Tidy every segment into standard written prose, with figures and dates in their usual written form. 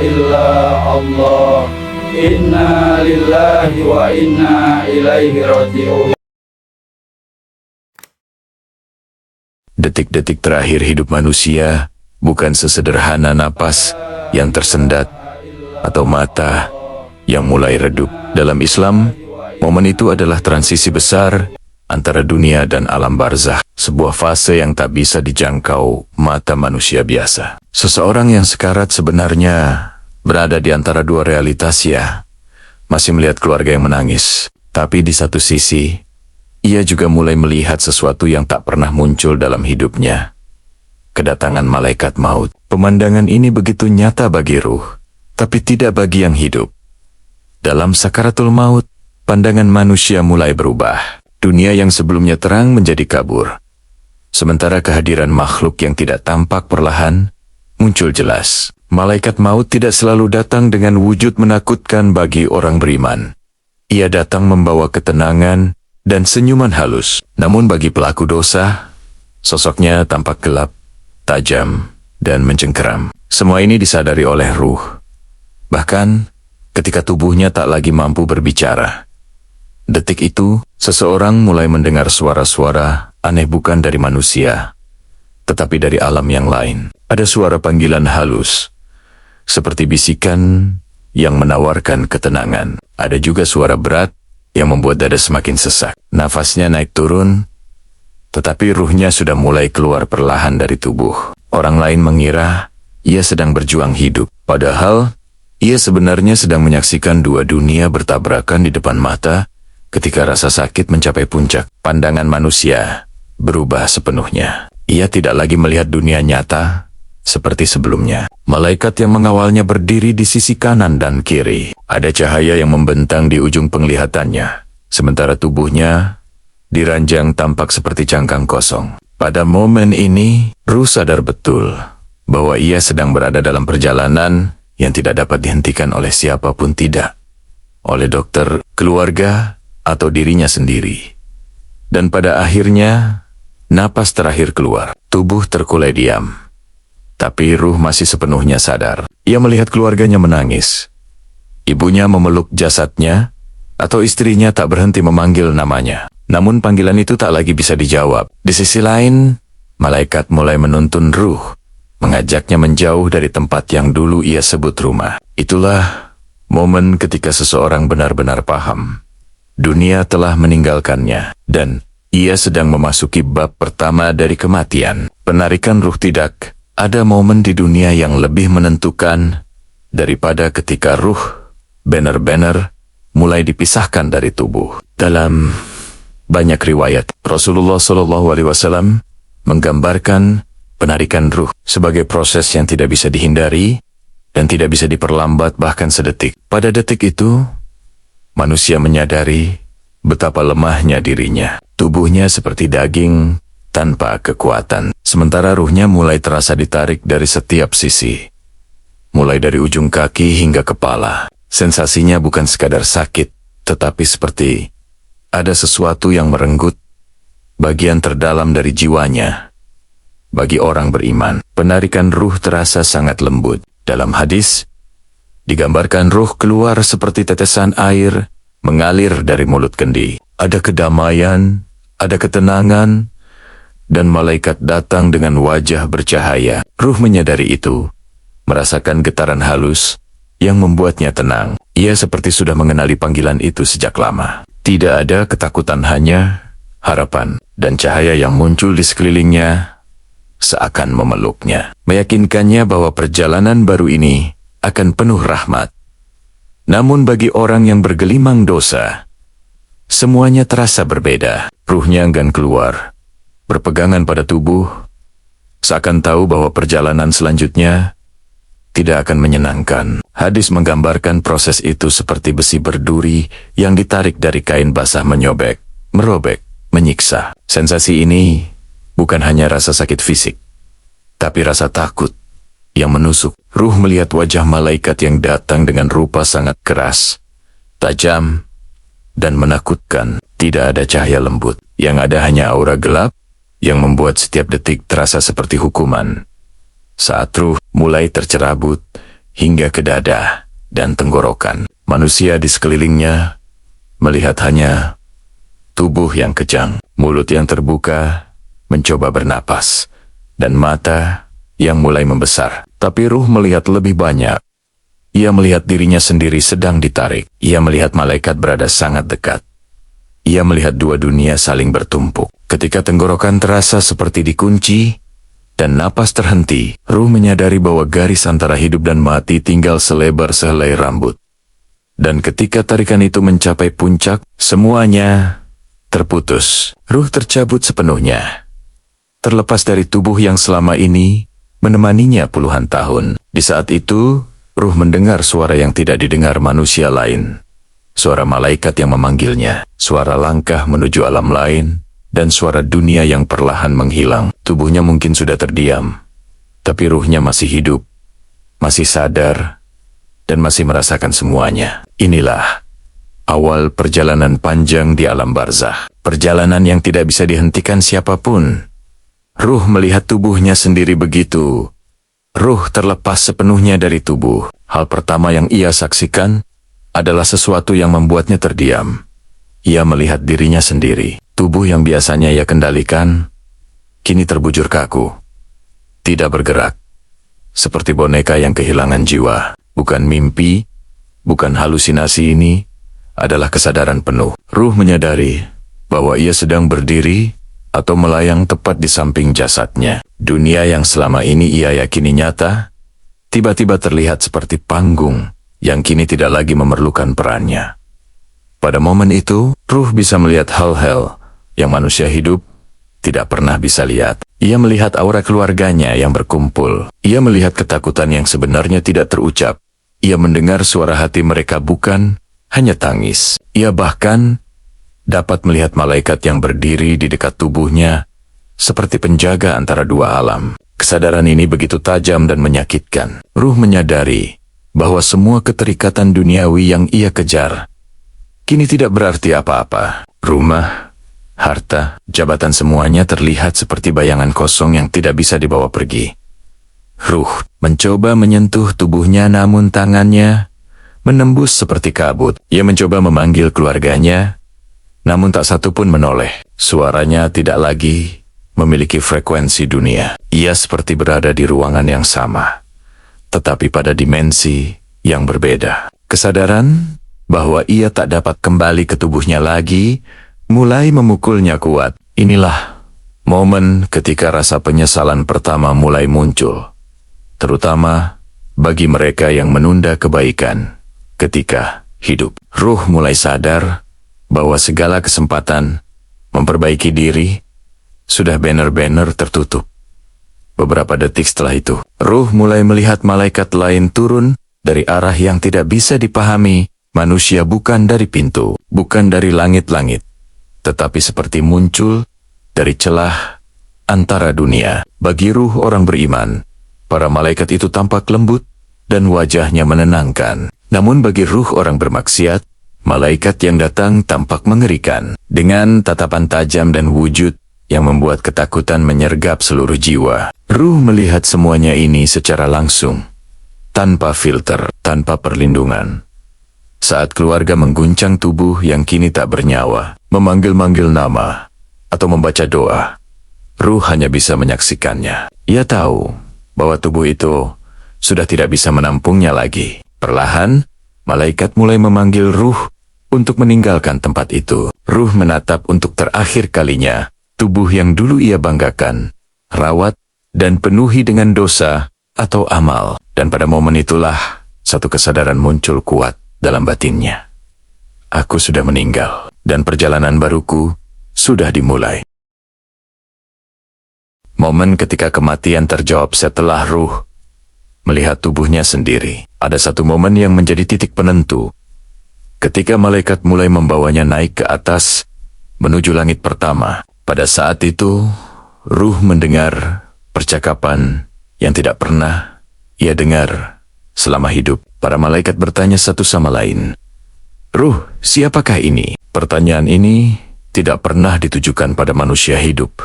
illa Allah. Inna lillahi wa inna ilaihi raji'un. Detik-detik terakhir hidup manusia bukan sesederhana napas yang tersendat atau mata yang mulai redup. Dalam Islam, momen itu adalah transisi besar antara dunia dan alam barzakh, sebuah fase yang tak bisa dijangkau mata manusia biasa. Seseorang yang sekarat sebenarnya berada di antara dua realitas, ya. Masih melihat keluarga yang menangis, tapi di satu sisi, ia juga mulai melihat sesuatu yang tak pernah muncul dalam hidupnya. Kedatangan malaikat maut. Pemandangan ini begitu nyata bagi ruh, tapi tidak bagi yang hidup. Dalam sakaratul maut, pandangan manusia mulai berubah. Dunia yang sebelumnya terang menjadi kabur. Sementara kehadiran makhluk yang tidak tampak perlahan muncul jelas. Malaikat maut tidak selalu datang dengan wujud menakutkan bagi orang beriman. Ia datang membawa ketenangan dan senyuman halus. Namun bagi pelaku dosa, sosoknya tampak gelap, tajam, dan mencengkeram. Semua ini disadari oleh ruh. Bahkan ketika tubuhnya tak lagi mampu berbicara. Detik itu, seseorang mulai mendengar suara-suara aneh, bukan dari manusia, tetapi dari alam yang lain. Ada suara panggilan halus, seperti bisikan yang menawarkan ketenangan. Ada juga suara berat yang membuat dada semakin sesak. Nafasnya naik turun, tetapi ruhnya sudah mulai keluar perlahan dari tubuh. Orang lain mengira ia sedang berjuang hidup, padahal ia sebenarnya sedang menyaksikan dua dunia bertabrakan di depan mata. Ketika rasa sakit mencapai puncak, pandangan manusia berubah sepenuhnya. Ia tidak lagi melihat dunia nyata seperti sebelumnya. Malaikat yang mengawalnya berdiri di sisi kanan dan kiri. Ada cahaya yang membentang di ujung penglihatannya, sementara tubuhnya diranjang tampak seperti cangkang kosong. Pada momen ini, ruh sadar betul bahwa ia sedang berada dalam perjalanan yang tidak dapat dihentikan oleh siapapun, tidak oleh dokter, keluarga, atau dirinya sendiri. Dan pada akhirnya, napas terakhir keluar. Tubuh terkulai diam. Tapi ruh masih sepenuhnya sadar. Ia melihat keluarganya menangis. Ibunya memeluk jasadnya, atau istrinya tak berhenti memanggil namanya. Namun panggilan itu tak lagi bisa dijawab. Di sisi lain, malaikat mulai menuntun ruh, mengajaknya menjauh dari tempat yang dulu ia sebut rumah. Itulah momen ketika seseorang benar-benar paham. Dunia telah meninggalkannya, dan ia sedang memasuki bab pertama dari kematian. Penarikan ruh tidak ada momen di dunia yang lebih menentukan daripada ketika ruh benar-benar mulai dipisahkan dari tubuh. Dalam banyak riwayat, Rasulullah SAW menggambarkan penarikan ruh sebagai proses yang tidak bisa dihindari dan tidak bisa diperlambat bahkan sedetik. Pada detik itu, manusia menyadari betapa lemahnya dirinya. Tubuhnya seperti daging tanpa kekuatan, sementara ruhnya mulai terasa ditarik dari setiap sisi. Mulai dari ujung kaki hingga kepala. Sensasinya bukan sekadar sakit, tetapi seperti ada sesuatu yang merenggut bagian terdalam dari jiwanya. Bagi orang beriman, penarikan ruh terasa sangat lembut. Dalam hadis, digambarkan ruh keluar seperti tetesan air mengalir dari mulut kendi. Ada kedamaian, ada ketenangan, dan malaikat datang dengan wajah bercahaya. Ruh menyadari itu, merasakan getaran halus yang membuatnya tenang. Ia seperti sudah mengenali panggilan itu sejak lama. Tidak ada ketakutan, hanya harapan, dan cahaya yang muncul di sekelilingnya seakan memeluknya, meyakinkannya bahwa perjalanan baru ini akan penuh rahmat. Namun bagi orang yang bergelimang dosa, semuanya terasa berbeda. Ruhnya enggan keluar, berpegangan pada tubuh, seakan tahu bahwa perjalanan selanjutnya tidak akan menyenangkan. Hadis menggambarkan proses itu seperti besi berduri yang ditarik dari kain basah, menyobek, merobek, menyiksa. Sensasi ini bukan hanya rasa sakit fisik, tapi rasa takut yang menusuk. Ruh melihat wajah malaikat yang datang dengan rupa sangat keras, tajam, dan menakutkan. Tidak ada cahaya lembut, yang ada hanya aura gelap yang membuat setiap detik terasa seperti hukuman. Saat ruh mulai tercerabut, hingga ke dada dan tenggorokan. Manusia di sekelilingnya melihat hanya tubuh yang kejang, mulut yang terbuka mencoba bernapas, dan mata yang mulai membesar. Tapi ruh melihat lebih banyak. Ia melihat dirinya sendiri sedang ditarik. Ia melihat malaikat berada sangat dekat. Ia melihat dua dunia saling bertumpuk. Ketika tenggorokan terasa seperti dikunci dan napas terhenti, ruh menyadari bahwa garis antara hidup dan mati tinggal selebar sehelai rambut. Dan ketika tarikan itu mencapai puncak, semuanya terputus. Ruh tercabut sepenuhnya, terlepas dari tubuh yang selama ini menemaninya puluhan tahun. Di saat itu, ruh mendengar suara yang tidak didengar manusia lain. Suara malaikat yang memanggilnya, suara langkah menuju alam lain, dan suara dunia yang perlahan menghilang. Tubuhnya mungkin sudah terdiam, tapi ruhnya masih hidup, masih sadar, dan masih merasakan semuanya. Inilah awal perjalanan panjang di alam barzakh. Perjalanan yang tidak bisa dihentikan siapapun. Ruh melihat tubuhnya sendiri begitu. Ruh terlepas sepenuhnya dari tubuh. Hal pertama yang ia saksikan adalah sesuatu yang membuatnya terdiam. Ia melihat dirinya sendiri. Tubuh yang biasanya ia kendalikan, kini terbujur kaku. Tidak bergerak. Seperti boneka yang kehilangan jiwa. Bukan mimpi, bukan halusinasi, ini adalah kesadaran penuh. Ruh menyadari bahwa ia sedang berdiri atau melayang tepat di samping jasadnya. Dunia yang selama ini ia yakini nyata, tiba-tiba terlihat seperti panggung yang kini tidak lagi memerlukan perannya. Pada momen itu, ruh bisa melihat hal-hal yang manusia hidup tidak pernah bisa lihat. Ia melihat aura keluarganya yang berkumpul. Ia melihat ketakutan yang sebenarnya tidak terucap. Ia mendengar suara hati mereka, bukan hanya tangis. Ia bahkan dapat melihat malaikat yang berdiri di dekat tubuhnya, seperti penjaga antara dua alam. Kesadaran ini begitu tajam dan menyakitkan. Ruh menyadari bahwa semua keterikatan duniawi yang ia kejar kini tidak berarti apa-apa. Rumah, harta, jabatan, semuanya terlihat seperti bayangan kosong yang tidak bisa dibawa pergi. Ruh mencoba menyentuh tubuhnya, namun tangannya menembus seperti kabut. Ia mencoba memanggil keluarganya, namun tak satu pun menoleh. Suaranya tidak lagi memiliki frekuensi dunia. Ia seperti berada di ruangan yang sama, tetapi pada dimensi yang berbeda. Kesadaran bahwa ia tak dapat kembali ke tubuhnya lagi mulai memukulnya kuat. Inilah momen ketika rasa penyesalan pertama mulai muncul, terutama bagi mereka yang menunda kebaikan ketika hidup. Ruh mulai sadar bahwa segala kesempatan memperbaiki diri sudah benar-benar tertutup. Beberapa detik setelah itu, ruh mulai melihat malaikat lain turun dari arah yang tidak bisa dipahami. Manusia bukan dari pintu, bukan dari langit-langit, tetapi seperti muncul dari celah antara dunia. Bagi ruh orang beriman, para malaikat itu tampak lembut dan wajahnya menenangkan. Namun bagi ruh orang bermaksiat, malaikat yang datang tampak mengerikan, dengan tatapan tajam dan wujud yang membuat ketakutan menyergap seluruh jiwa. Ruh melihat semuanya ini secara langsung, tanpa filter, tanpa perlindungan. Saat keluarga mengguncang tubuh yang kini tak bernyawa, memanggil-manggil nama, atau membaca doa, ruh hanya bisa menyaksikannya. Ia tahu bahwa tubuh itu sudah tidak bisa menampungnya lagi. Perlahan, malaikat mulai memanggil ruh untuk meninggalkan tempat itu. Ruh menatap untuk terakhir kalinya tubuh yang dulu ia banggakan, rawat, dan penuhi dengan dosa atau amal. Dan pada momen itulah satu kesadaran muncul kuat dalam batinnya. Aku sudah meninggal, dan perjalanan baruku sudah dimulai. Momen ketika kematian terjawab setelah ruh melihat tubuhnya sendiri. Ada satu momen yang menjadi titik penentu. Ketika malaikat mulai membawanya naik ke atas, menuju langit pertama. Pada saat itu, ruh mendengar percakapan yang tidak pernah ia dengar selama hidup. Para malaikat bertanya satu sama lain, "Ruh, siapakah ini?" Pertanyaan ini tidak pernah ditujukan pada manusia hidup,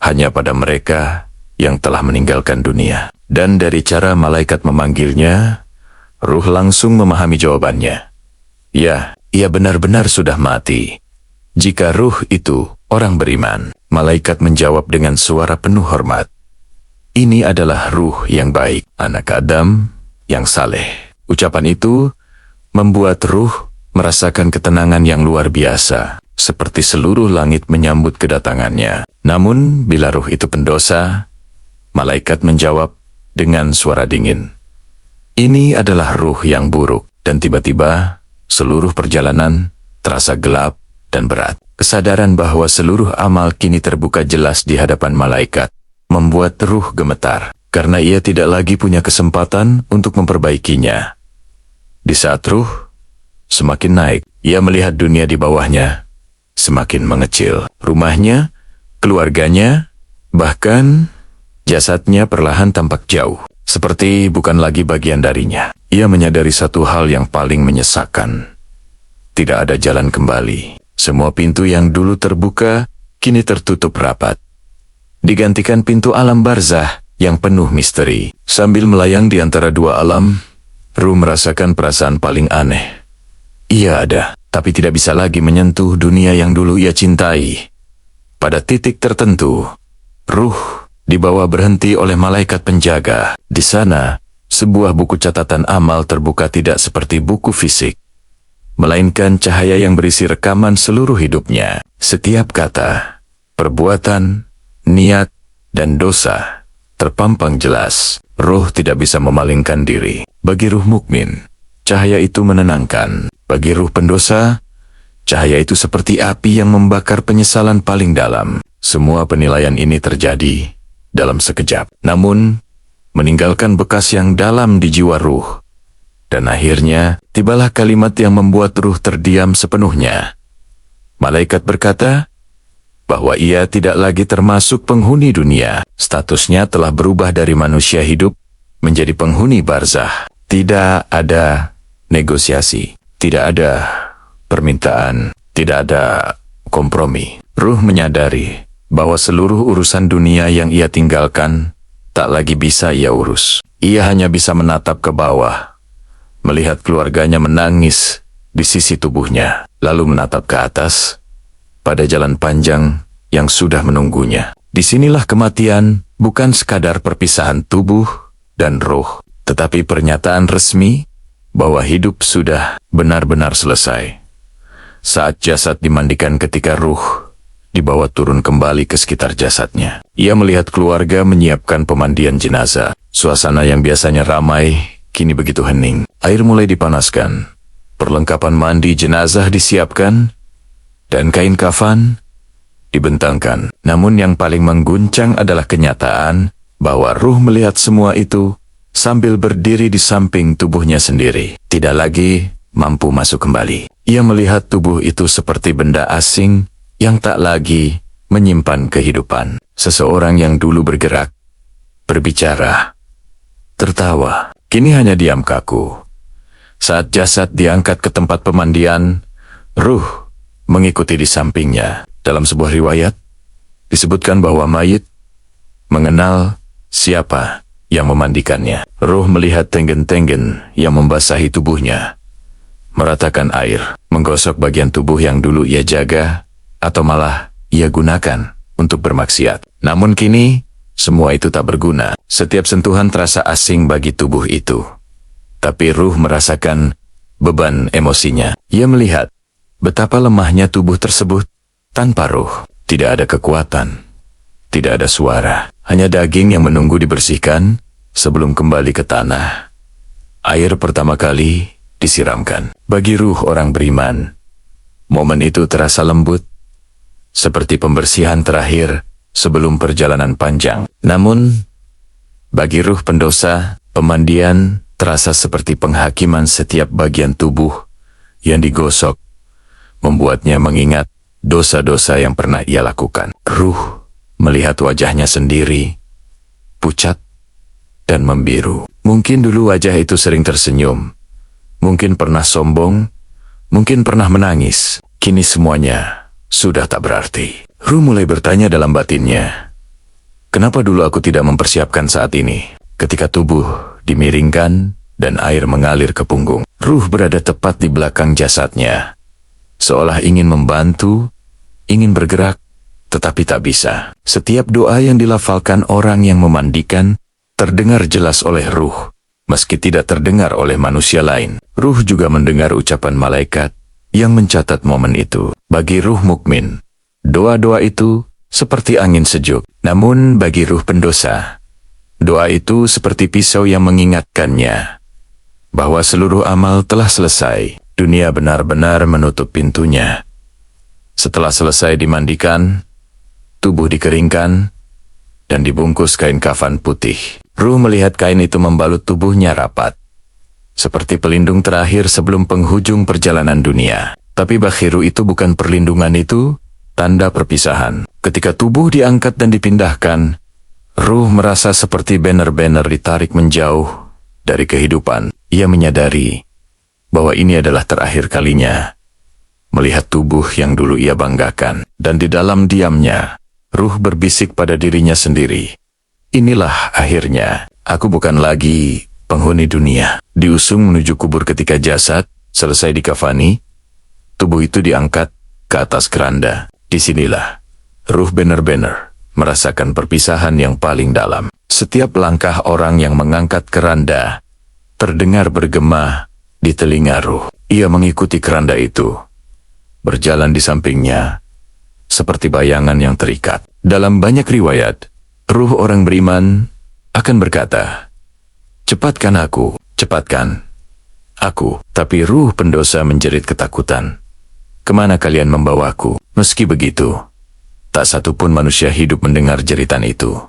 hanya pada mereka yang telah meninggalkan dunia. Dan dari cara malaikat memanggilnya, Ruh langsung memahami jawabannya. Ya, ia benar-benar sudah mati. Jika ruh itu orang beriman, malaikat menjawab dengan suara penuh hormat. Ini adalah ruh yang baik, anak Adam yang saleh. Ucapan itu membuat ruh merasakan ketenangan yang luar biasa, seperti seluruh langit menyambut kedatangannya. Namun, bila ruh itu pendosa, malaikat menjawab dengan suara dingin. Ini adalah ruh yang buruk, dan tiba-tiba seluruh perjalanan terasa gelap dan berat. Kesadaran bahwa seluruh amal kini terbuka jelas di hadapan malaikat membuat ruh gemetar, karena ia tidak lagi punya kesempatan untuk memperbaikinya. Di saat ruh semakin naik, ia melihat dunia di bawahnya semakin mengecil. Rumahnya, keluarganya, bahkan jasadnya perlahan tampak jauh, seperti bukan lagi bagian darinya. Ia menyadari satu hal yang paling menyesakkan. Tidak ada jalan kembali. Semua pintu yang dulu terbuka kini tertutup rapat, digantikan pintu alam barzah yang penuh misteri. Sambil melayang di antara dua alam, Ruh merasakan perasaan paling aneh. Ia ada, tapi tidak bisa lagi menyentuh dunia yang dulu ia cintai. Pada titik tertentu, Ruh dibawa berhenti oleh malaikat penjaga. Di sana, sebuah buku catatan amal terbuka tidak seperti buku fisik, melainkan cahaya yang berisi rekaman seluruh hidupnya. Setiap kata, perbuatan, niat, dan dosa terpampang jelas. Ruh tidak bisa memalingkan diri. Bagi ruh mukmin, cahaya itu menenangkan. Bagi ruh pendosa, cahaya itu seperti api yang membakar penyesalan paling dalam. Semua penilaian ini terjadi dalam sekejap, namun meninggalkan bekas yang dalam di jiwa ruh. Dan akhirnya, tibalah kalimat yang membuat ruh terdiam sepenuhnya. Malaikat berkata bahwa ia tidak lagi termasuk penghuni dunia. Statusnya telah berubah dari manusia hidup menjadi penghuni barzah. Tidak ada negosiasi, tidak ada permintaan, tidak ada kompromi. Ruh menyadari bahwa seluruh urusan dunia yang ia tinggalkan tak lagi bisa ia urus. Ia hanya bisa menatap ke bawah, melihat keluarganya menangis di sisi tubuhnya, lalu menatap ke atas pada jalan panjang yang sudah menunggunya. Disinilah kematian bukan sekadar perpisahan tubuh dan ruh, tetapi pernyataan resmi bahwa hidup sudah benar-benar selesai. Saat jasad dimandikan ketika ruh dibawa turun kembali ke sekitar jasadnya, ia melihat keluarga menyiapkan pemandian jenazah. Suasana yang biasanya ramai kini begitu hening. Air mulai dipanaskan, perlengkapan mandi jenazah disiapkan, dan kain kafan dibentangkan. Namun yang paling mengguncang adalah kenyataan bahwa ruh melihat semua itu sambil berdiri di samping tubuhnya sendiri. Tidak lagi mampu masuk kembali. Ia melihat tubuh itu seperti benda asing yang tak lagi menyimpan kehidupan. Seseorang yang dulu bergerak, berbicara, tertawa, kini hanya diam kaku. Saat jasad diangkat ke tempat pemandian, ruh mengikuti di sampingnya. Dalam sebuah riwayat, disebutkan bahwa mayit mengenal siapa yang memandikannya. Ruh melihat tenggen-tenggen yang membasahi tubuhnya, meratakan air, menggosok bagian tubuh yang dulu ia jaga, atau malah ia gunakan untuk bermaksiat. Namun kini, semua itu tak berguna. Setiap sentuhan terasa asing bagi tubuh itu. Tapi ruh merasakan beban emosinya. Ia melihat betapa lemahnya tubuh tersebut tanpa ruh. Tidak ada kekuatan, tidak ada suara, hanya daging yang menunggu dibersihkan sebelum kembali ke tanah. Air pertama kali disiramkan. Bagi ruh orang beriman, momen itu terasa lembut, seperti pembersihan terakhir sebelum perjalanan panjang. Namun, bagi ruh pendosa, pemandian terasa seperti penghakiman setiap bagian tubuh yang digosok, membuatnya mengingat dosa-dosa yang pernah ia lakukan. Ruh melihat wajahnya sendiri, pucat dan membiru. Mungkin dulu wajah itu sering tersenyum, mungkin pernah sombong, mungkin pernah menangis. Kini semuanya sudah tak berarti. Ruh mulai bertanya dalam batinnya, kenapa dulu aku tidak mempersiapkan saat ini? Ketika tubuh dimiringkan dan air mengalir ke punggung. Ruh berada tepat di belakang jasadnya, seolah ingin membantu, ingin bergerak, tetapi tak bisa. Setiap doa yang dilafalkan orang yang memandikan terdengar jelas oleh ruh, meski tidak terdengar oleh manusia lain. Ruh juga mendengar ucapan malaikat yang mencatat momen itu. Bagi ruh mukmin, doa-doa itu seperti angin sejuk. Namun bagi ruh pendosa, doa itu seperti pisau yang mengingatkannya bahwa seluruh amal telah selesai. Dunia benar-benar menutup pintunya. Setelah selesai dimandikan, tubuh dikeringkan, dan dibungkus kain kafan putih. Ruh melihat kain itu membalut tubuhnya rapat, seperti pelindung terakhir sebelum penghujung perjalanan dunia. Tapi bagi ruh itu bukan perlindungan, itu tanda perpisahan. Ketika tubuh diangkat dan dipindahkan, ruh merasa seperti banner-banner ditarik menjauh dari kehidupan. Ia menyadari bahwa ini adalah terakhir kalinya melihat tubuh yang dulu ia banggakan. Dan di dalam diamnya, ruh berbisik pada dirinya sendiri, inilah akhirnya. Aku bukan lagi penghuni dunia. Diusung menuju kubur. Ketika jasad selesai dikafani, tubuh itu diangkat ke atas keranda. Disinilah ruh benar-benar merasakan perpisahan yang paling dalam. Setiap langkah orang yang mengangkat keranda terdengar bergema di telinga ruh. Ia mengikuti keranda itu, berjalan di sampingnya, seperti bayangan yang terikat. Dalam banyak riwayat, ruh orang beriman akan berkata, "Cepatkan aku, cepatkan aku." Tapi ruh pendosa menjerit ketakutan, "Kemana kalian membawaku?" Meski begitu, tak satu pun manusia hidup mendengar jeritan itu.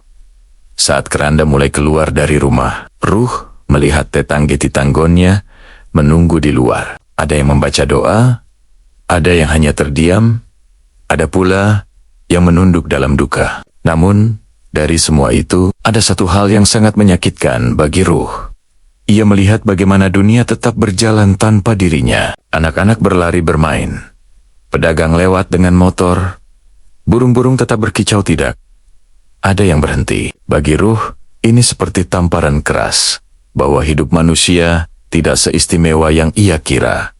Saat keranda mulai keluar dari rumah, ruh melihat tetangga-tetanggonnya menunggu di luar. Ada yang membaca doa, ada yang hanya terdiam, ada pula yang menunduk dalam duka. Namun, dari semua itu, ada satu hal yang sangat menyakitkan bagi ruh. Ia melihat bagaimana dunia tetap berjalan tanpa dirinya. Anak-anak berlari bermain, pedagang lewat dengan motor, burung-burung tetap berkicau tidak. Ada yang berhenti. Bagi ruh, ini seperti tamparan keras bahwa hidup manusia tidak seistimewa yang ia kira.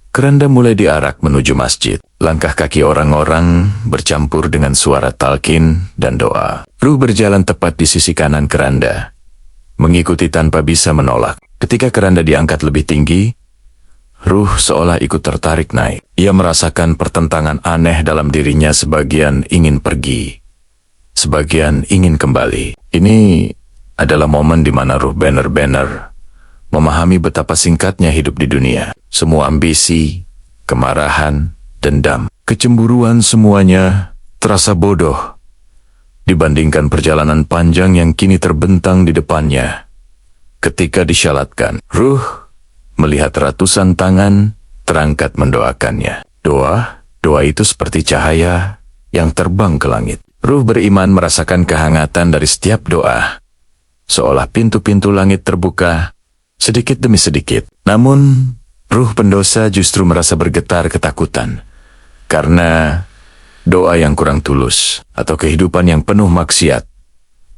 Keranda mulai diarak menuju masjid. Langkah kaki orang-orang bercampur dengan suara talqin dan doa. Ruh berjalan tepat di sisi kanan keranda, mengikuti tanpa bisa menolak. Ketika keranda diangkat lebih tinggi, ruh seolah ikut tertarik naik. Ia merasakan pertentangan aneh dalam dirinya. Sebagian ingin pergi, sebagian ingin kembali. Ini adalah momen di mana ruh benar-benar memahami betapa singkatnya hidup di dunia. Semua ambisi, kemarahan, dendam, kecemburuan, semuanya terasa bodoh dibandingkan perjalanan panjang yang kini terbentang di depannya. Ketika disyalatkan, ruh melihat ratusan tangan terangkat mendoakannya. Doa itu seperti cahaya yang terbang ke langit. Ruh beriman merasakan kehangatan dari setiap doa, seolah pintu-pintu langit terbuka sedikit demi sedikit. Namun, ruh pendosa justru merasa bergetar ketakutan, karena doa yang kurang tulus atau kehidupan yang penuh maksiat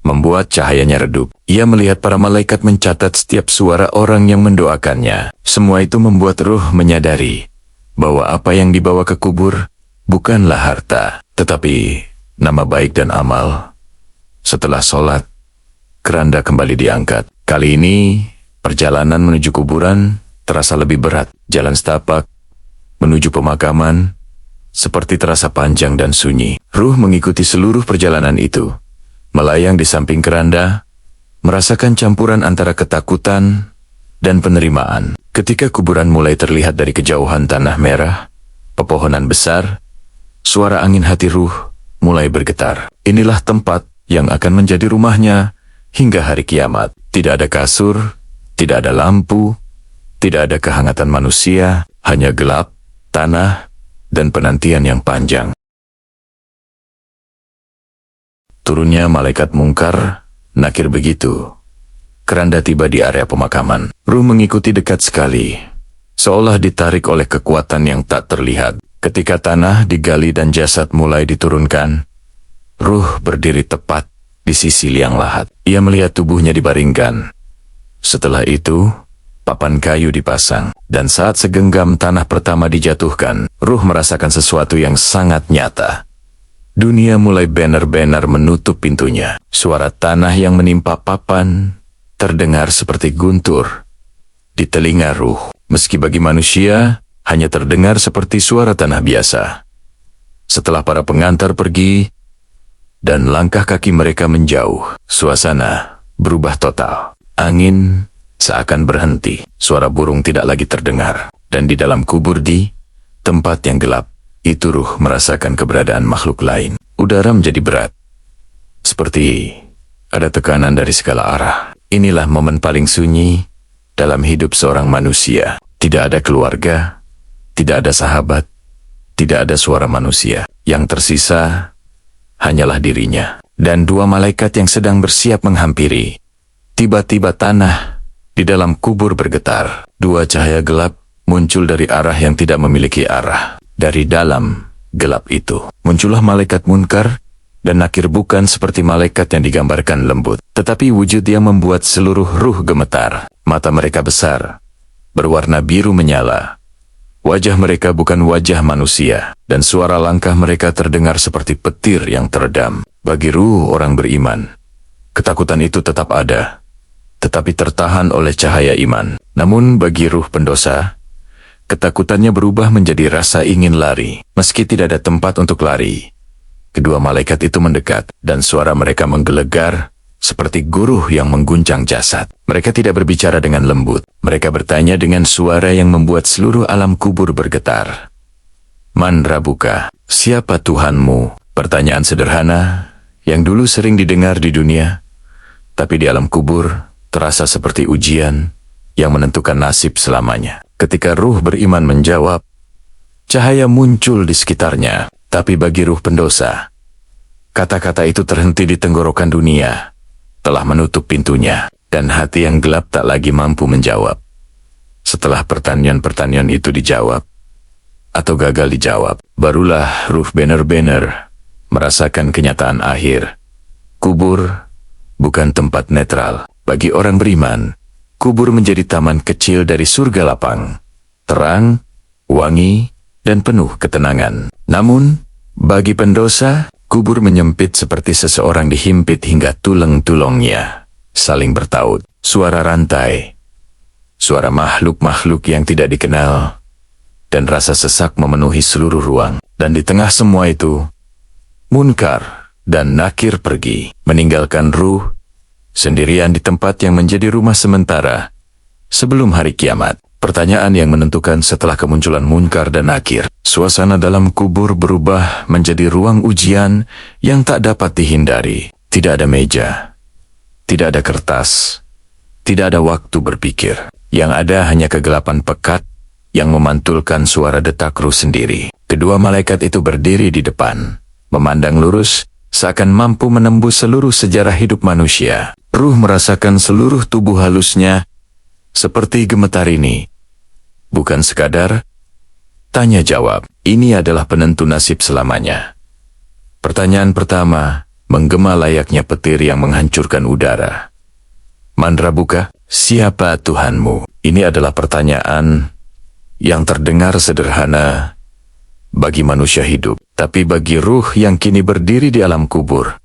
membuat cahayanya redup. Ia melihat para malaikat mencatat setiap suara orang yang mendoakannya. Semua itu membuat ruh menyadari bahwa apa yang dibawa ke kubur bukanlah harta, tetapi nama baik dan amal. Setelah sholat, keranda kembali diangkat. Kali ini, perjalanan menuju kuburan terasa lebih berat. Jalan setapak menuju pemakaman seperti terasa panjang dan sunyi. Ruh mengikuti seluruh perjalanan itu, melayang di samping keranda, merasakan campuran antara ketakutan dan penerimaan. Ketika kuburan mulai terlihat dari kejauhan tanah merah, pepohonan besar, suara angin hati ruh mulai bergetar. Inilah tempat yang akan menjadi rumahnya hingga hari kiamat. Tidak ada kasur, tidak ada lampu, tidak ada kehangatan manusia, hanya gelap, tanah, dan penantian yang panjang. Turunnya malaikat mungkar, nakir begitu. Keranda tiba di area pemakaman. Ruh mengikuti dekat sekali, seolah ditarik oleh kekuatan yang tak terlihat. Ketika tanah digali dan jasad mulai diturunkan, ruh berdiri tepat di sisi liang lahat. Ia melihat tubuhnya dibaringkan. Setelah itu, papan kayu dipasang, dan saat segenggam tanah pertama dijatuhkan, ruh merasakan sesuatu yang sangat nyata. Dunia mulai benar-benar menutup pintunya. Suara tanah yang menimpa papan terdengar seperti guntur di telinga ruh. Meski bagi manusia, hanya terdengar seperti suara tanah biasa. Setelah para pengantar pergi, dan langkah kaki mereka menjauh, suasana berubah total. Angin seakan berhenti, suara burung tidak lagi terdengar, dan di dalam kubur di tempat yang gelap, itu ruh merasakan keberadaan makhluk lain. Udara menjadi berat, seperti ada tekanan dari segala arah. Inilah momen paling sunyi dalam hidup seorang manusia. Tidak ada keluarga, tidak ada sahabat, tidak ada suara manusia. Yang tersisa hanyalah dirinya, dan dua malaikat yang sedang bersiap menghampiri. Tiba-tiba tanah di dalam kubur bergetar. Dua cahaya gelap muncul dari arah yang tidak memiliki arah. Dari dalam gelap itu muncullah malaikat Munkar dan Nakir, bukan seperti malaikat yang digambarkan lembut, tetapi wujud yang membuat seluruh ruh gemetar. Mata mereka besar, berwarna biru menyala. Wajah mereka bukan wajah manusia, dan suara langkah mereka terdengar seperti petir yang teredam. Bagi ruh orang beriman, ketakutan itu tetap ada, tetapi tertahan oleh cahaya iman. Namun bagi ruh pendosa, ketakutannya berubah menjadi rasa ingin lari. Meski tidak ada tempat untuk lari, kedua malaikat itu mendekat, dan suara mereka menggelegar seperti guruh yang mengguncang jasad. Mereka tidak berbicara dengan lembut. Mereka bertanya dengan suara yang membuat seluruh alam kubur bergetar. Man Rabbuka, siapa Tuhanmu? Pertanyaan sederhana yang dulu sering didengar di dunia, tapi di alam kubur terasa seperti ujian yang menentukan nasib selamanya. Ketika ruh beriman menjawab, cahaya muncul di sekitarnya. Tapi bagi ruh pendosa, kata-kata itu terhenti di tenggorokan dunia, telah menutup pintunya, dan hati yang gelap tak lagi mampu menjawab. Setelah pertanyaan-pertanyaan itu dijawab, atau gagal dijawab, barulah ruh benar-benar merasakan kenyataan akhir. Kubur bukan tempat netral. Bagi orang beriman, kubur menjadi taman kecil dari surga lapang, terang, wangi, dan penuh ketenangan. Namun, bagi pendosa, kubur menyempit seperti seseorang dihimpit hingga tulang-tulangnya saling bertaut. Suara rantai, suara makhluk-makhluk yang tidak dikenal, dan rasa sesak memenuhi seluruh ruang. Dan di tengah semua itu, Munkar dan Nakir pergi, meninggalkan ruh sendirian di tempat yang menjadi rumah sementara sebelum hari kiamat. Pertanyaan yang menentukan setelah kemunculan Munkar dan Nakir. Suasana dalam kubur berubah menjadi ruang ujian yang tak dapat dihindari. Tidak ada meja, tidak ada kertas, tidak ada waktu berpikir. Yang ada hanya kegelapan pekat yang memantulkan suara detak ruh sendiri. Kedua malaikat itu berdiri di depan, memandang lurus, seakan mampu menembus seluruh sejarah hidup manusia. Ruh merasakan seluruh tubuh halusnya seperti gemetar ini. Bukan sekadar tanya jawab, ini adalah penentu nasib selamanya. Pertanyaan pertama menggema layaknya petir yang menghancurkan udara. Man Rabbuka, siapa Tuhanmu? Ini adalah pertanyaan yang terdengar sederhana bagi manusia hidup, tapi bagi ruh yang kini berdiri di alam kubur,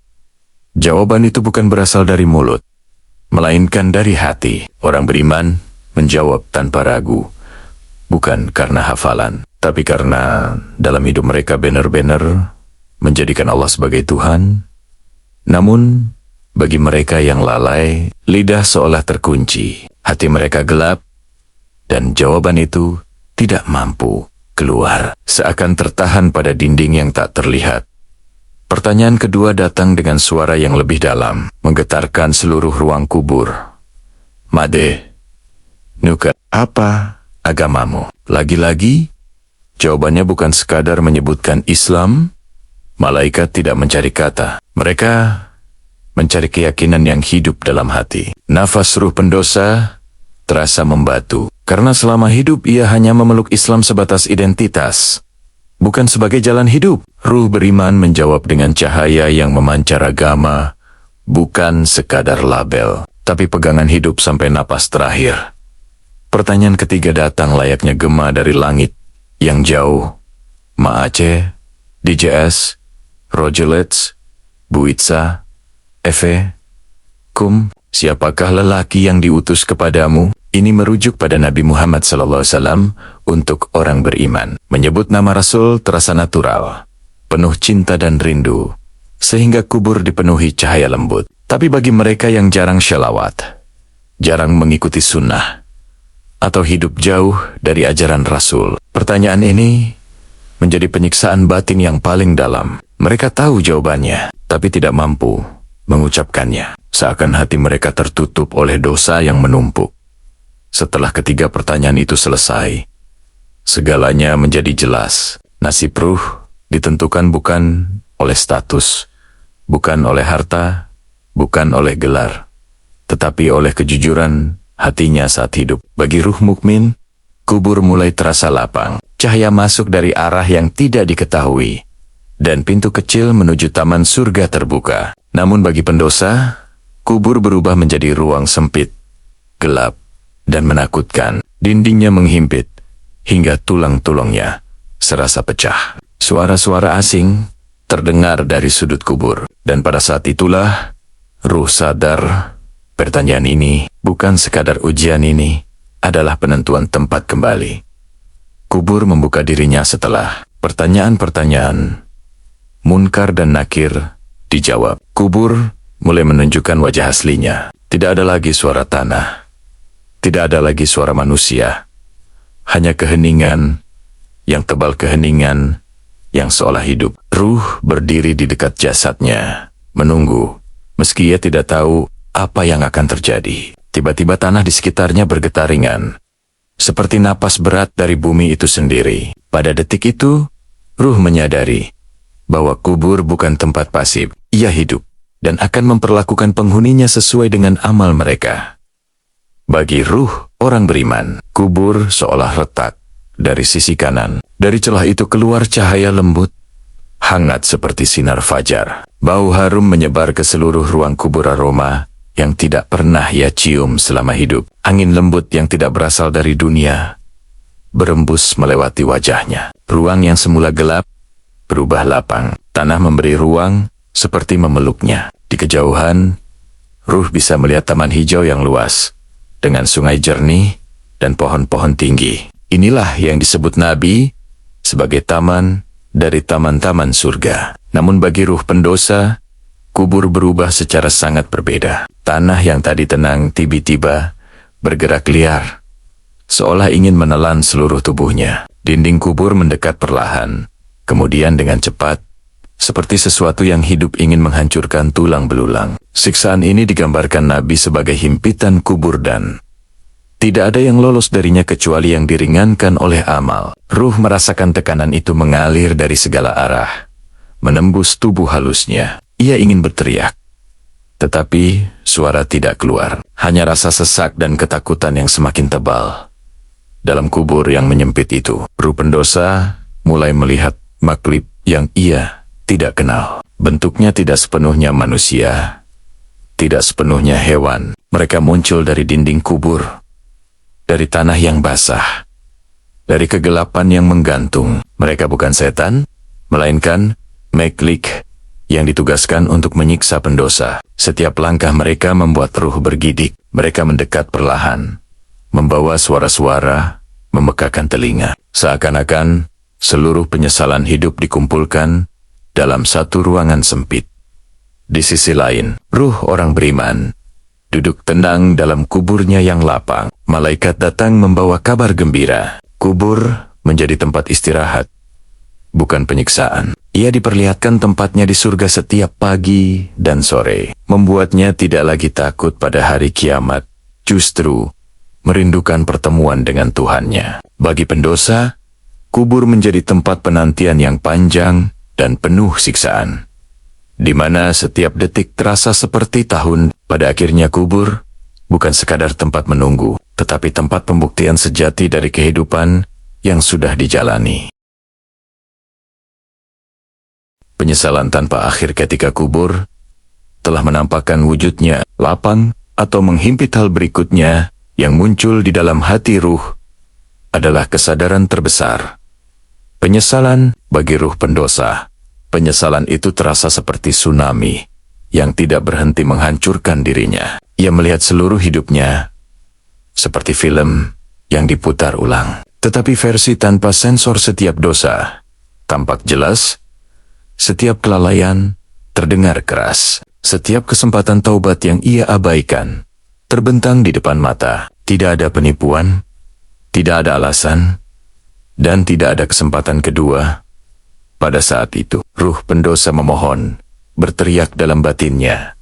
jawaban itu bukan berasal dari mulut, melainkan dari hati. Orang beriman menjawab tanpa ragu, bukan karena hafalan, tapi karena dalam hidup mereka benar-benar menjadikan Allah sebagai Tuhan. Namun, bagi mereka yang lalai, lidah seolah terkunci, hati mereka gelap, dan jawaban itu tidak mampu keluar, seakan tertahan pada dinding yang tak terlihat. Pertanyaan kedua datang dengan suara yang lebih dalam, menggetarkan seluruh ruang kubur. Made, Nuka, apa agamamu? Lagi-lagi, jawabannya bukan sekadar menyebutkan Islam. Malaikat tidak mencari kata. Mereka mencari keyakinan yang hidup dalam hati. Nafas ruh pendosa terasa membatu, karena selama hidup ia hanya memeluk Islam sebatas identitas, bukan sebagai jalan hidup. Ruh beriman menjawab dengan cahaya yang memancar agama, bukan sekadar label, tapi pegangan hidup sampai napas terakhir. Pertanyaan ketiga datang layaknya gema dari langit yang jauh. Ma Aceh, DJS, Rojelets, Buitsa, Eve, Kum, siapakah lelaki yang diutus kepadamu? Ini merujuk pada Nabi Muhammad SAW untuk orang beriman. Menyebut nama Rasul terasa natural, penuh cinta dan rindu, sehingga kubur dipenuhi cahaya lembut. Tapi bagi mereka yang jarang syalawat, jarang mengikuti sunnah, atau hidup jauh dari ajaran Rasul, pertanyaan ini menjadi penyiksaan batin yang paling dalam. Mereka tahu jawabannya, tapi tidak mampu mengucapkannya. Seakan hati mereka tertutup oleh dosa yang menumpuk. Setelah ketiga pertanyaan itu selesai, segalanya menjadi jelas. Nasib ruh ditentukan bukan oleh status, bukan oleh harta, bukan oleh gelar, tetapi oleh kejujuran hatinya saat hidup. Bagi ruh mukmin, kubur mulai terasa lapang. Cahaya masuk dari arah yang tidak diketahui, dan pintu kecil menuju taman surga terbuka. Namun bagi pendosa, kubur berubah menjadi ruang sempit, gelap, dan menakutkan. Dindingnya menghimpit, hingga tulang-tulangnya serasa pecah. Suara-suara asing terdengar dari sudut kubur, dan pada saat itulah ruh sadar, pertanyaan ini bukan sekadar ujian, ini adalah penentuan tempat kembali. Kubur membuka dirinya setelah pertanyaan-pertanyaan Munkar dan Nakir dijawab. Kubur mulai menunjukkan wajah aslinya. Tidak ada lagi suara tanah, tidak ada lagi suara manusia, hanya keheningan yang tebal, keheningan yang seolah hidup. Ruh berdiri di dekat jasadnya, menunggu, meski ia tidak tahu apa yang akan terjadi. Tiba-tiba tanah di sekitarnya bergetar ringan, seperti napas berat dari bumi itu sendiri. Pada detik itu, ruh menyadari bahwa kubur bukan tempat pasif. Ia hidup dan akan memperlakukan penghuninya sesuai dengan amal mereka. Bagi ruh orang beriman, kubur seolah retak dari sisi kanan. Dari celah itu keluar cahaya lembut, hangat seperti sinar fajar. Bau harum menyebar ke seluruh ruang kubur, aroma yang tidak pernah ia cium selama hidup. Angin lembut yang tidak berasal dari dunia berembus melewati wajahnya. Ruang yang semula gelap berubah lapang. Tanah memberi ruang seperti memeluknya. Di kejauhan, ruh bisa melihat taman hijau yang luas, dengan sungai jernih dan pohon-pohon tinggi. Inilah yang disebut Nabi sebagai taman dari taman-taman surga. Namun bagi ruh pendosa, kubur berubah secara sangat berbeda. Tanah yang tadi tenang tiba-tiba bergerak liar, seolah ingin menelan seluruh tubuhnya. Dinding kubur mendekat perlahan, kemudian dengan cepat, seperti sesuatu yang hidup ingin menghancurkan tulang belulang. Siksaan ini digambarkan Nabi sebagai himpitan kubur, dan tidak ada yang lolos darinya kecuali yang diringankan oleh amal. Ruh merasakan tekanan itu mengalir dari segala arah, menembus tubuh halusnya. Ia ingin berteriak, tetapi suara tidak keluar. Hanya rasa sesak dan ketakutan yang semakin tebal. Dalam kubur yang menyempit itu, ruh pendosa mulai melihat makhluk yang ia tidak kenal. Bentuknya tidak sepenuhnya manusia, tidak sepenuhnya hewan. Mereka muncul dari dinding kubur, dari tanah yang basah, dari kegelapan yang menggantung. Mereka bukan setan, melainkan makhluk yang ditugaskan untuk menyiksa pendosa. Setiap langkah mereka membuat ruh bergidik. Mereka mendekat perlahan, membawa suara-suara, memekakan telinga. Seakan-akan seluruh penyesalan hidup dikumpulkan dalam satu ruangan sempit. Di sisi lain, ruh orang beriman duduk tenang dalam kuburnya yang lapang. Malaikat datang membawa kabar gembira. Kubur menjadi tempat istirahat, bukan penyiksaan. Ia diperlihatkan tempatnya di surga setiap pagi dan sore, membuatnya tidak lagi takut pada hari kiamat, justru merindukan pertemuan dengan Tuhannya. Bagi pendosa, kubur menjadi tempat penantian yang panjang dan penuh siksaan, di mana setiap detik terasa seperti tahun. Pada akhirnya kubur bukan sekadar tempat menunggu, tetapi tempat pembuktian sejati dari kehidupan yang sudah dijalani. Penyesalan tanpa akhir ketika kubur telah menampakkan wujudnya. Lapang atau menghimpit hal berikutnya yang muncul di dalam hati ruh adalah kesadaran terbesar. Penyesalan bagi ruh pendosa. Penyesalan itu terasa seperti tsunami yang tidak berhenti menghancurkan dirinya. Ia melihat seluruh hidupnya seperti film yang diputar ulang. Tetapi versi tanpa sensor setiap dosa tampak jelas, setiap kelalaian terdengar keras, setiap kesempatan taubat yang ia abaikan terbentang di depan mata. Tidak ada penipuan, tidak ada alasan, dan tidak ada kesempatan kedua. Pada saat itu, ruh pendosa memohon, berteriak dalam batinnya,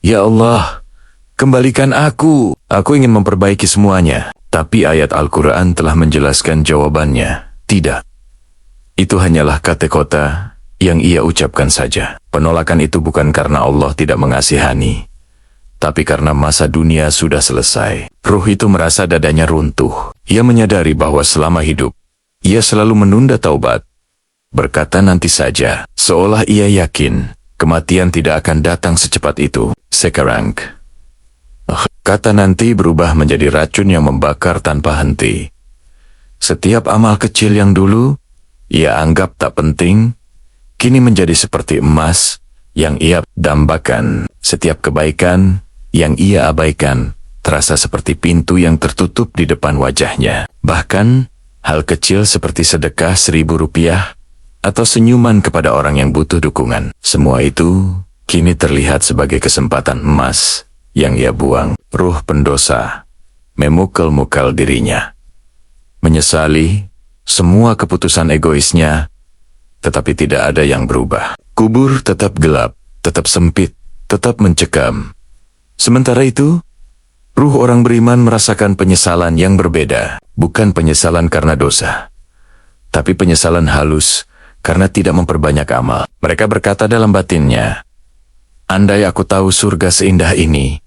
"Ya Allah, kembalikan aku ingin memperbaiki semuanya." Tapi ayat Al-Quran telah menjelaskan jawabannya, tidak. Itu hanyalah kata-kata yang ia ucapkan saja. Penolakan itu bukan karena Allah tidak mengasihani, tapi karena masa dunia sudah selesai. Ruh itu merasa dadanya runtuh. Ia menyadari bahwa selama hidup, ia selalu menunda taubat. Berkata nanti saja, seolah ia yakin kematian tidak akan datang secepat itu. Sekarang, kata nanti berubah menjadi racun yang membakar tanpa henti. Setiap amal kecil yang dulu ia anggap tak penting, kini menjadi seperti emas yang ia dambakan. Setiap kebaikan yang ia abaikan terasa seperti pintu yang tertutup di depan wajahnya. Bahkan, hal kecil seperti sedekah Rp1.000 atau senyuman kepada orang yang butuh dukungan. Semua itu kini terlihat sebagai kesempatan emas yang ia buang. Ruh pendosa memukul-mukul dirinya, menyesali semua keputusan egoisnya, tetapi tidak ada yang berubah. Kubur tetap gelap, tetap sempit, tetap mencekam. Sementara itu, ruh orang beriman merasakan penyesalan yang berbeda. Bukan penyesalan karena dosa, tapi penyesalan halus karena tidak memperbanyak amal. Mereka berkata dalam batinnya, "Andai aku tahu surga seindah ini,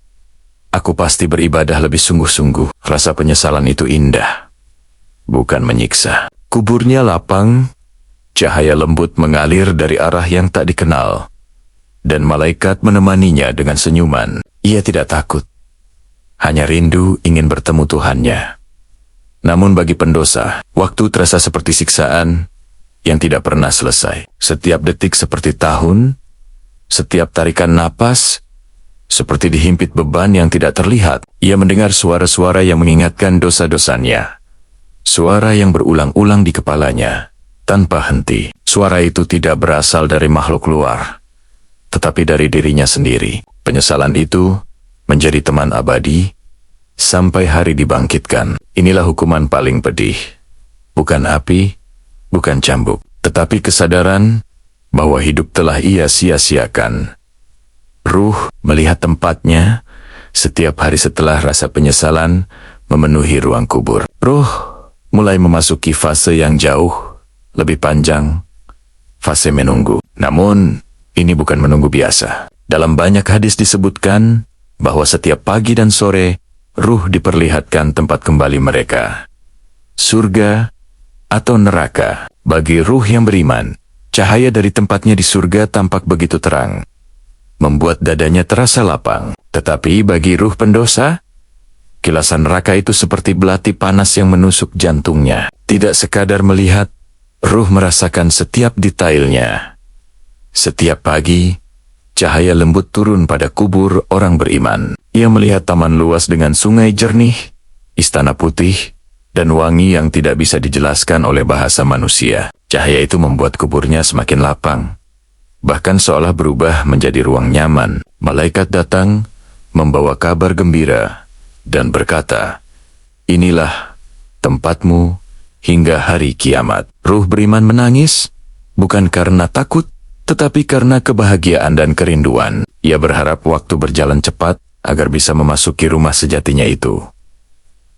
aku pasti beribadah lebih sungguh-sungguh." Rasa penyesalan itu indah, bukan menyiksa. Kuburnya lapang, cahaya lembut mengalir dari arah yang tak dikenal, dan malaikat menemaninya dengan senyuman. Ia tidak takut, hanya rindu ingin bertemu Tuhannya. Namun bagi pendosa, waktu terasa seperti siksaan yang tidak pernah selesai. Setiap detik seperti tahun, setiap tarikan napas seperti dihimpit beban yang tidak terlihat. Ia mendengar suara-suara yang mengingatkan dosa-dosanya. Suara yang berulang-ulang di kepalanya, tanpa henti. Suara itu tidak berasal dari makhluk luar, tetapi dari dirinya sendiri. Penyesalan itu menjadi teman abadi sampai hari dibangkitkan. Inilah hukuman paling pedih. Bukan api, bukan cambuk, tetapi kesadaran bahwa hidup telah ia sia-siakan. Ruh melihat tempatnya setiap hari setelah rasa penyesalan memenuhi ruang kubur. Ruh mulai memasuki fase yang jauh lebih panjang, fase menunggu. Namun, ini bukan menunggu biasa. Dalam banyak hadis disebutkan bahwa setiap pagi dan sore, ruh diperlihatkan tempat kembali mereka. Surga atau neraka. Bagi ruh yang beriman, cahaya dari tempatnya di surga tampak begitu terang, membuat dadanya terasa lapang. Tetapi bagi ruh pendosa, kilasan neraka itu seperti belati panas yang menusuk jantungnya. Tidak sekadar melihat, ruh merasakan setiap detailnya. Setiap pagi, cahaya lembut turun pada kubur orang beriman. Ia melihat taman luas dengan sungai jernih, istana putih, dan wangi yang tidak bisa dijelaskan oleh bahasa manusia. Cahaya itu membuat kuburnya semakin lapang, bahkan seolah berubah menjadi ruang nyaman. Malaikat datang, membawa kabar gembira, dan berkata, "Inilah tempatmu hingga hari kiamat." Ruh beriman menangis, bukan karena takut, tetapi karena kebahagiaan dan kerinduan. Ia berharap waktu berjalan cepat agar bisa memasuki rumah sejatinya itu.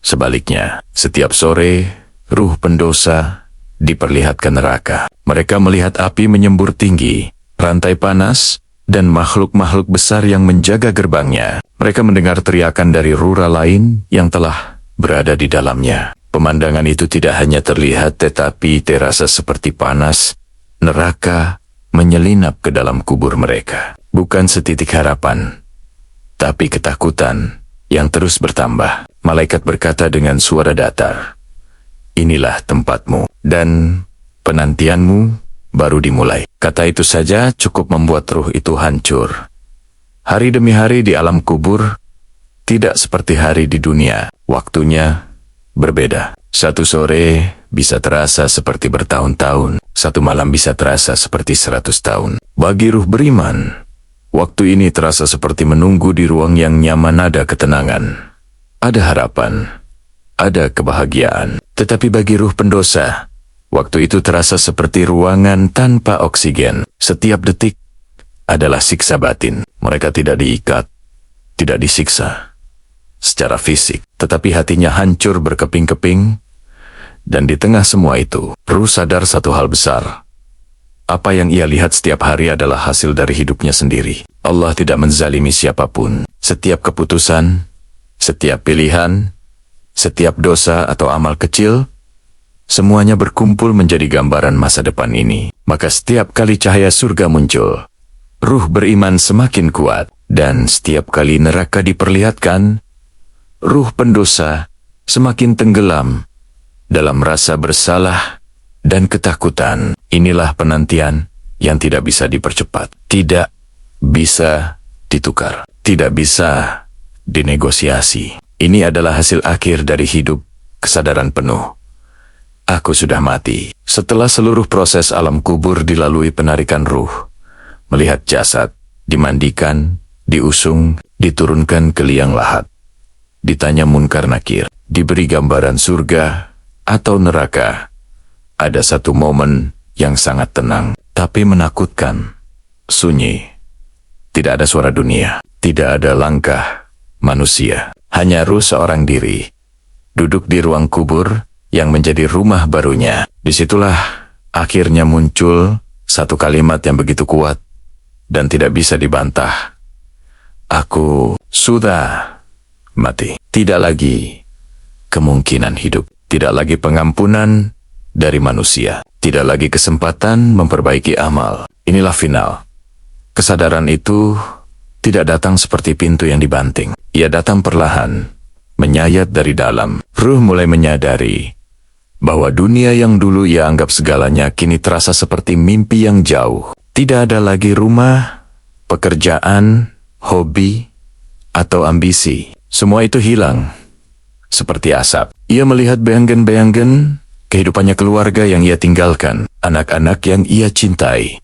Sebaliknya, setiap sore, ruh pendosa diperlihatkan neraka. Mereka melihat api menyembur tinggi, rantai panas, dan makhluk-makhluk besar yang menjaga gerbangnya. Mereka mendengar teriakan dari rura lain yang telah berada di dalamnya. Pemandangan itu tidak hanya terlihat tetapi terasa seperti panas neraka menyelinap ke dalam kubur mereka. Bukan setitik harapan, tapi ketakutan yang terus bertambah. Malaikat berkata dengan suara datar, "Inilah tempatmu, dan penantianmu baru dimulai." Kata itu saja cukup membuat ruh itu hancur. Hari demi hari di alam kubur, tidak seperti hari di dunia. Waktunya berbeda. Satu sore bisa terasa seperti bertahun-tahun. Satu malam bisa terasa seperti 100 tahun. Bagi ruh beriman, waktu ini terasa seperti menunggu di ruang yang nyaman. Ada ketenangan, ada harapan, ada kebahagiaan. Tetapi bagi ruh pendosa, waktu itu terasa seperti ruangan tanpa oksigen. Setiap detik adalah siksa batin. Mereka tidak diikat, tidak disiksa secara fisik, tetapi hatinya hancur berkeping-keping. Dan di tengah semua itu, ruh sadar satu hal besar. Apa yang ia lihat setiap hari adalah hasil dari hidupnya sendiri. Allah tidak menzalimi siapapun. Setiap keputusan, setiap pilihan, setiap dosa atau amal kecil, semuanya berkumpul menjadi gambaran masa depan ini. Maka setiap kali cahaya surga muncul, ruh beriman semakin kuat. Dan setiap kali neraka diperlihatkan, ruh pendosa semakin tenggelam dalam rasa bersalah dan ketakutan. Inilah penantian yang tidak bisa dipercepat, tidak bisa ditukar, tidak bisa dinegosiasi. Ini adalah hasil akhir dari hidup kesadaran penuh. Aku sudah mati. Setelah seluruh proses alam kubur dilalui penarikan ruh, melihat jasad, dimandikan, diusung, diturunkan ke liang lahat, ditanya Munkar Nakir, diberi gambaran surga atau neraka. Ada satu momen yang sangat tenang, tapi menakutkan. Sunyi. Tidak ada suara dunia. Tidak ada langkah manusia. Hanya ruh seorang diri. Duduk di ruang kubur yang menjadi rumah barunya. Disitulah akhirnya muncul satu kalimat yang begitu kuat dan tidak bisa dibantah. Aku sudah mati. Tidak lagi kemungkinan hidup. Tidak lagi pengampunan dari manusia. Tidak lagi kesempatan memperbaiki amal. Inilah final. Kesadaran itu tidak datang seperti pintu yang dibanting. Ia datang perlahan, menyayat dari dalam. Ruh mulai menyadari bahwa dunia yang dulu ia anggap segalanya kini terasa seperti mimpi yang jauh. Tidak ada lagi rumah, pekerjaan, hobi, atau ambisi. Semua itu hilang seperti asap. Ia melihat bayangan-bayangan kehidupannya, keluarga yang ia tinggalkan, anak-anak yang ia cintai.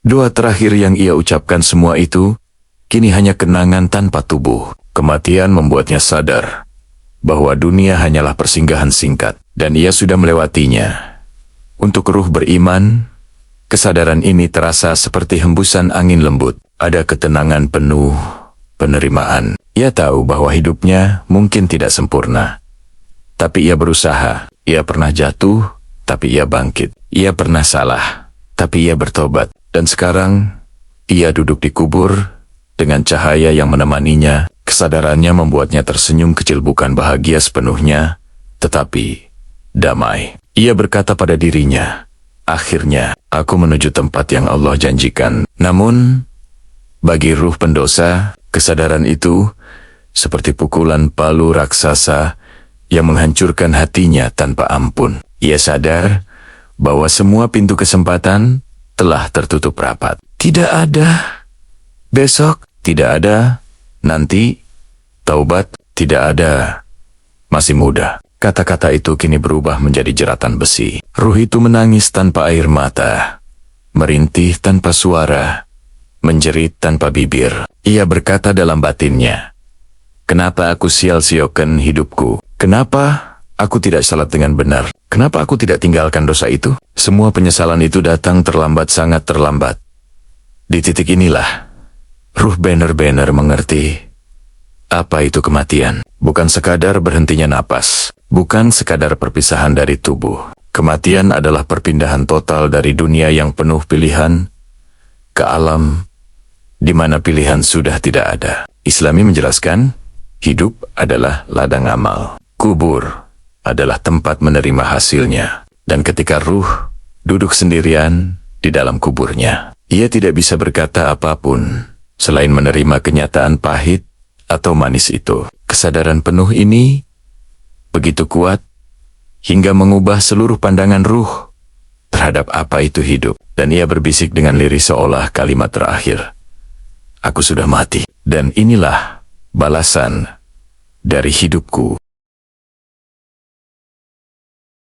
Doa terakhir yang ia ucapkan, semua itu kini hanya kenangan tanpa tubuh. Kematian membuatnya sadar bahwa dunia hanyalah persinggahan singkat, dan ia sudah melewatinya. Untuk ruh beriman, kesadaran ini terasa seperti hembusan angin lembut. Ada ketenangan penuh, penerimaan. Ia tahu bahwa hidupnya mungkin tidak sempurna, tapi ia berusaha. Ia pernah jatuh, tapi ia bangkit. Ia pernah salah, tapi ia bertobat. Dan sekarang, ia duduk di kubur dengan cahaya yang menemaninya. Kesadarannya membuatnya tersenyum kecil, bukan bahagia sepenuhnya, tetapi damai. Ia berkata pada dirinya, akhirnya, aku menuju tempat yang Allah janjikan. Namun, bagi ruh pendosa, kesadaran itu seperti pukulan palu raksasa yang menghancurkan hatinya tanpa ampun. Ia sadar bahwa semua pintu kesempatan telah tertutup rapat. Tidak ada besok, tidak ada nanti, taubat, tidak ada masih muda. Kata-kata itu kini berubah menjadi jeratan besi. Ruh itu menangis tanpa air mata, merintih tanpa suara, menjerit tanpa bibir. Ia berkata dalam batinnya, kenapa aku sia-siakan hidupku? Kenapa aku tidak salat dengan benar? Kenapa aku tidak tinggalkan dosa itu? Semua penyesalan itu datang terlambat, sangat terlambat. Di titik inilah, ruh benar-benar mengerti apa itu kematian. Bukan sekadar berhentinya napas, bukan sekadar perpisahan dari tubuh. Kematian adalah perpindahan total dari dunia yang penuh pilihan ke alam di mana pilihan sudah tidak ada. Islami menjelaskan, hidup adalah ladang amal. Kubur adalah tempat menerima hasilnya. Dan ketika ruh duduk sendirian di dalam kuburnya, ia tidak bisa berkata apapun selain menerima kenyataan pahit atau manis itu. Kesadaran penuh ini begitu kuat hingga mengubah seluruh pandangan ruh terhadap apa itu hidup. Dan ia berbisik dengan lirih seolah kalimat terakhir. Aku sudah mati. Dan inilah balasan dari hidupku.